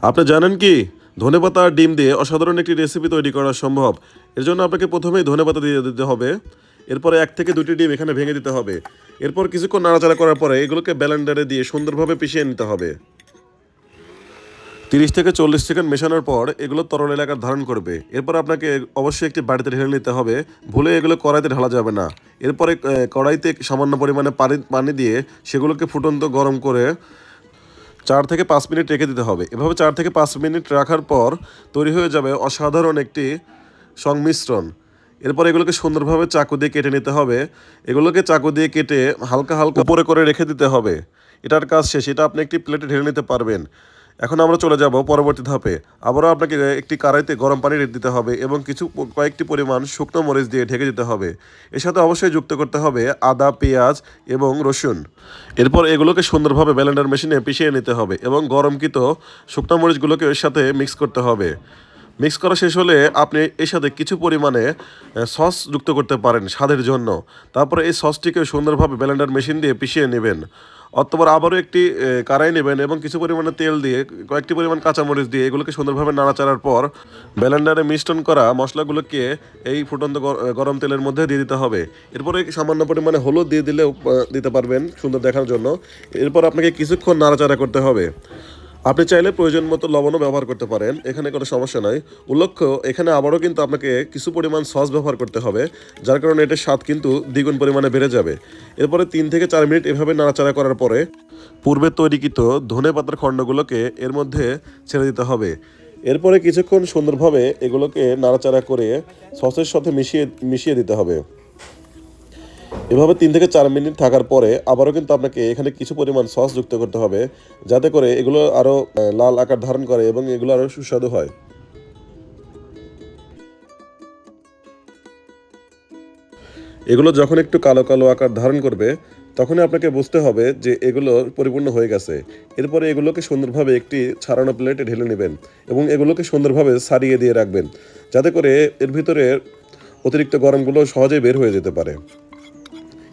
আপনি জানেন কি ধনেপাতা আর ডিম দিয়ে অসাধারণ একটি রেসিপি তৈরি করা সম্ভব। এর জন্য আপনাকে প্রথমেই ধনেপাতা দিয়ে দিতে হবে। এরপরে 1 থেকে 2টি ডিম এখানে ভেঙে দিতে হবে। এরপর কিছুক্ষণ নাড়াচাড়া করার পরে এগুলোকে ব্লেন্ডারে দিয়ে সুন্দরভাবে পিষিয়ে নিতে হবে। 30 থেকে 40 সেকেন্ড মেশানোর পর এগুলো তরল এলাকার ধারণ করবে। এরপর আপনাকে অবশ্যই একটি বাটিতে ঢেলে নিতে হবে। ভুলে এগুলো কড়াইতে ঢালা যাবে না। এরপরে কড়াইতে সামান্য পরিমাণে পানি দিয়ে সেগুলোকে ফুটন্ত গরম করে 4 থেকে 5 মিনিট রেখে দিতে হবে। এভাবে 4 থেকে 5 মিনিট রাখার পর তৈরি হয়ে যাবে অসাধারণ একটি সংমিশ্রণ। এরপর এগুলোকে সুন্দরভাবে চাকু দিয়ে কেটে নিতে হবে। এগুলোকে চাকু দিয়ে কেটে হালকা হালকা উপরে করে রেখে দিতে হবে। এটার কাজ শেষ। এটা আপনি একটি প্লেটে ঢেলে নিতে পারবেন। এখন আমরা চলে যাব পরবর্তী ধাপে। আবারও আপনাকে একটি কড়াইতে গরম পানি দিতে হবে এবং কয়েকটি পরিমাণ শুকনো মরিচ দিয়ে ঢেকে দিতে হবে। এর সাথে অবশ্যই যুক্ত করতে হবে আদা, পেঁয়াজ এবং রসুন। এরপর এগুলোকে সুন্দরভাবে ব্লেন্ডার মেশিনে পিষিয়ে নিতে হবে এবং গরমকৃত শুকনো মরিচগুলোকে এর সাথে মিক্স করতে হবে। মিক্স করা শেষ হলে আপনি এর সাথে কিছু পরিমাণে সস যুক্ত করতে পারেন স্বাদের জন্য। তারপরে এই সসটিকে সুন্দরভাবে ব্লেন্ডার মেশিন দিয়ে পিষিয়ে নেবেন। অতঃপর আবারও একটি কড়াই নেবেন এবং কিছু পরিমাণে তেল দিয়ে কয়েকটি পরিমাণ কাঁচামরিচ দিয়ে এগুলোকে সুন্দরভাবে নাড়াচাড়ার পর ব্লেন্ডারে মিশ্রণ করা মশলাগুলোকে এই ফুটন্ত গরম তেলের মধ্যে দিয়ে দিতে হবে। এরপরে সামান্য পরিমাণে হলুদ দিয়ে দিলেও দিতে পারবেন সুন্দর দেখার জন্য। এরপর আপনাকে কিছুক্ষণ নাড়াচাড়া করতে হবে। আপনি চাইলে প্রয়োজন মতো লবণও ব্যবহার করতে পারেন, এখানে কোনো সমস্যা নাই। উল্লেখ্য এখানে আবারও কিন্তু আপনাকে কিছু পরিমাণ সস ব্যবহার করতে হবে, যার কারণে এটার স্বাদ কিন্তু দ্বিগুণ পরিমাণে বেড়ে যাবে। এরপরে 3 থেকে 4 মিনিট এভাবে নাড়াচাড়া করার পরে পূর্বে তৈরিকৃত ধনে পাতার খণ্ডগুলোকে এর মধ্যে ছেড়ে দিতে হবে। এরপরে কিছুক্ষণ সুন্দরভাবে এগুলোকে নাড়াচাড়া করে সসের সাথে মিশিয়ে দিতে হবে। এভাবে 3 থেকে 4 মিনিট থাকার পরে আবারও কিন্তু আপনাকে এখানে কিছু পরিমাণ সস যুক্ত করতে হবে, যাতে করে এগুলো আরও লাল আকার ধারণ করে এবং এগুলো আরও সুস্বাদু হয়। এগুলো যখন একটু কালো কালো আকার ধারণ করবে তখনই আপনাকে বুঝতে হবে যে এগুলো পরিপূর্ণ হয়ে গেছে। এরপরে এগুলোকে সুন্দরভাবে একটি ছাড়ানো প্লেটে ঢেলে নেবেন এবং এগুলোকে সুন্দরভাবে সারিয়ে দিয়ে রাখবেন, যাতে করে এর ভিতরে অতিরিক্ত গরমগুলো সহজেই বের হয়ে যেতে পারে।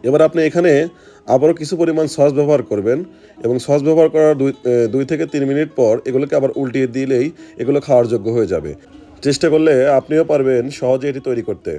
এবার আপনি এখানে আবারও কিছু পরিমাণ সস ব্যবহার করবেন এবং সস ব্যবহার করার 2 থেকে 3 মিনিট পর এগুলোকে আবার উল্টিয়ে দিলেই এগুলো খাওয়ার যোগ্য হয়ে যাবে। চেষ্টা করলে আপনিও পারবেন সহজে এটি তৈরি করতে।